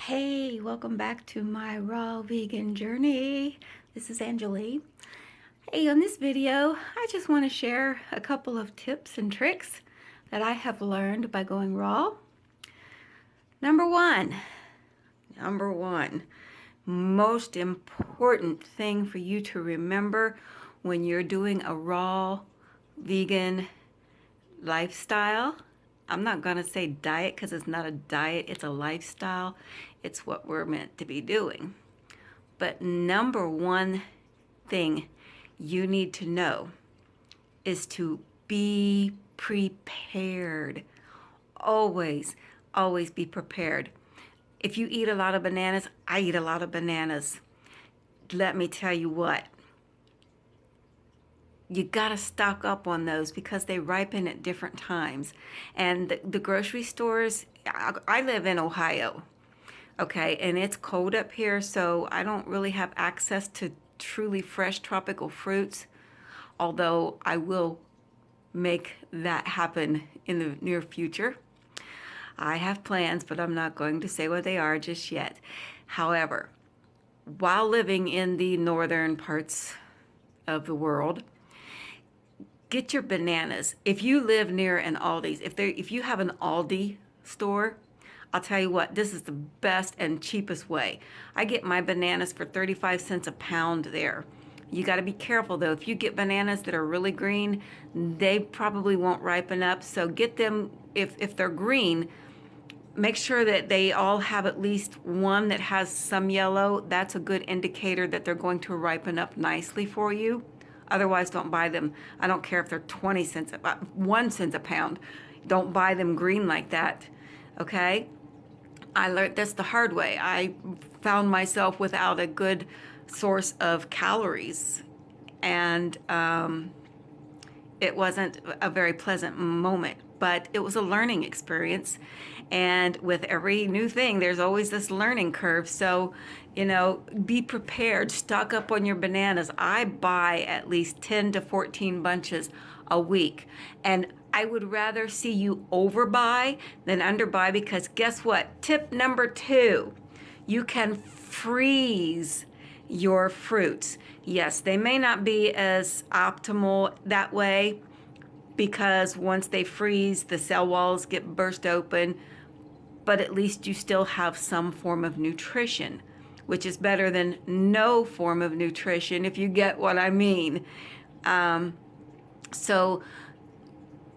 Hey, welcome back to my raw vegan journey. This is Angelie. Hey, on this video, I just want to share a couple of tips and tricks that I have learned by going raw. Number one, most important thing for you to remember when you're doing a raw vegan lifestyle. I'm not going to say diet because it's not a diet, it's a lifestyle. It's what we're meant to be doing. But number one thing you need to know is to be prepared. Always, always be prepared. If you eat a lot of bananas, I eat a lot of bananas. Let me tell you what, you got to stock up on those because they ripen at different times. And the grocery stores, I live in Ohio, okay, and it's cold up here, so I don't really have access to truly fresh tropical fruits, although I will make that happen in the near future. I have plans, but I'm not going to say what they are just yet. However, while living in the northern parts of the world, get your bananas. If you live near an Aldi's, if you have an Aldi store, I'll tell you what, this is the best and cheapest way. I get my bananas for 35 cents a pound there. You got to be careful though. If you get bananas that are really green, they probably won't ripen up. So get them, if they're green, make sure that they all have at least one that has some yellow. That's a good indicator that they're going to ripen up nicely for you. Otherwise, don't buy them. I don't care if they're 20 cents, 1 cent a pound. Don't buy them green like that, okay? I learned this the hard way. I found myself without a good source of calories, and it wasn't a very pleasant moment, but it was a learning experience. And with every new thing, there's always this learning curve. So, be prepared, stock up on your bananas. I buy at least 10 to 14 bunches a week. And I would rather see you overbuy than underbuy, because guess what? Tip number 2, you can freeze your fruits. Yes, they may not be as optimal that way, because once they freeze, the cell walls get burst open, but at least you still have some form of nutrition, which is better than no form of nutrition, if you get what I mean. So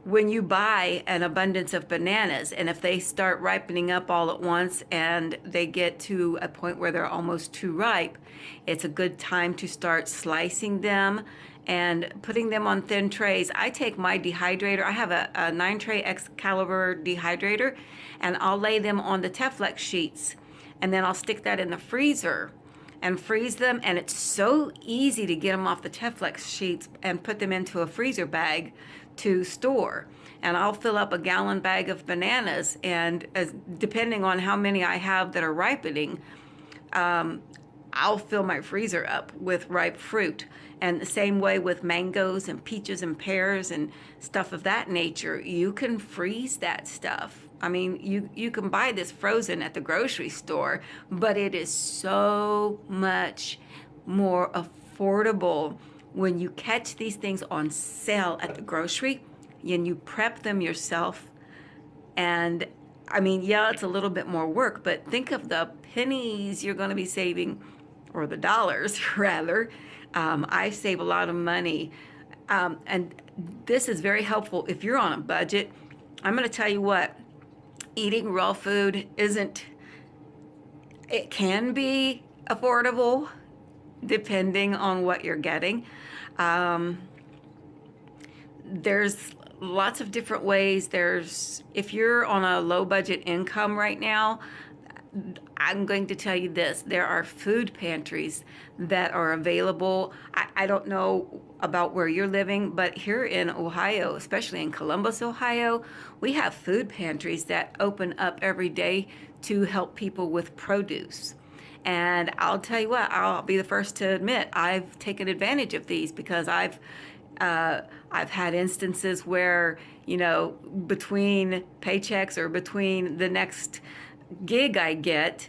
when you buy an abundance of bananas, and if they start ripening up all at once and they get to a point where they're almost too ripe, it's a good time to start slicing them and putting them on thin trays. I take my dehydrator, I have a 9-tray Excalibur dehydrator, and I'll lay them on the Teflex sheets, and then I'll stick that in the freezer and freeze them. And it's so easy to get them off the Teflex sheets and put them into a freezer bag to store. And I'll fill up a gallon bag of bananas, and depending on how many I have that are ripening, I'll fill my freezer up with ripe fruit. And the same way with mangoes and peaches and pears and stuff of that nature. You can freeze that stuff. I mean, you can buy this frozen at the grocery store, but it is so much more affordable when you catch these things on sale at the grocery and you prep them yourself. And I mean, yeah, it's a little bit more work, but think of the pennies you're going to be saving, or the dollars rather. I save a lot of money. And this is very helpful if you're on a budget. I'm going to tell you what, eating raw food it can be affordable depending on what you're getting. There's lots of different ways. If you're on a low budget income right now, I'm going to tell you this, there are food pantries that are available. I don't know about where you're living, but here in Ohio, especially in Columbus, Ohio, we have food pantries that open up every day to help people with produce. And I'll tell you what, I'll be the first to admit, I've taken advantage of these, because I've had instances where, between paychecks or between the next gig I get,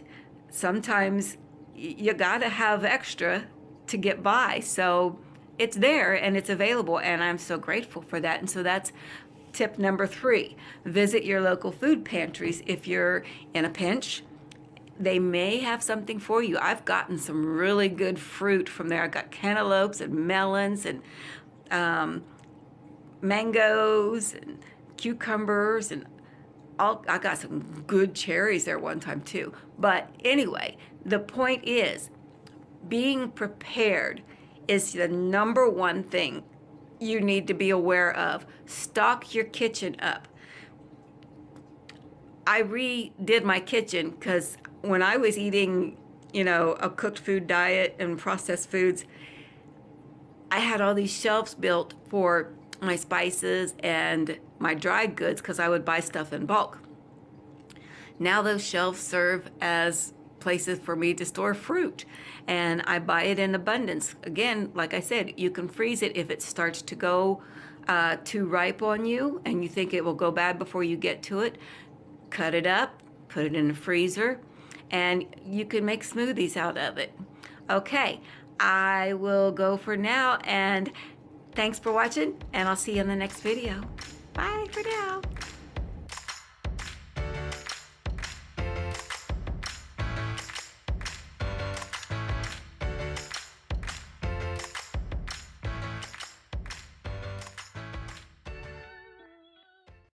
sometimes you got to have extra to get by. So it's there and it's available, and I'm so grateful for that. And so that's tip number 3. Visit your local food pantries if you're in a pinch. They may have something for you. I've gotten some really good fruit from there. I got cantaloupes and melons and mangoes and cucumbers and I got some good cherries there one time too. But anyway, the point is being prepared is the number one thing you need to be aware of. Stock your kitchen up. I redid my kitchen because when I was eating, a cooked food diet and processed foods, I had all these shelves built for my spices and my dried goods because I would buy stuff in bulk. Now those shelves serve as places for me to store fruit, and I buy it in abundance. Again, like I said, you can freeze it if it starts to go too ripe on you and you think it will go bad before you get to it. Cut it up, put it in the freezer, and you can make smoothies out of it. Okay, I will go for now, and thanks for watching, and I'll see you in the next video. Bye for now.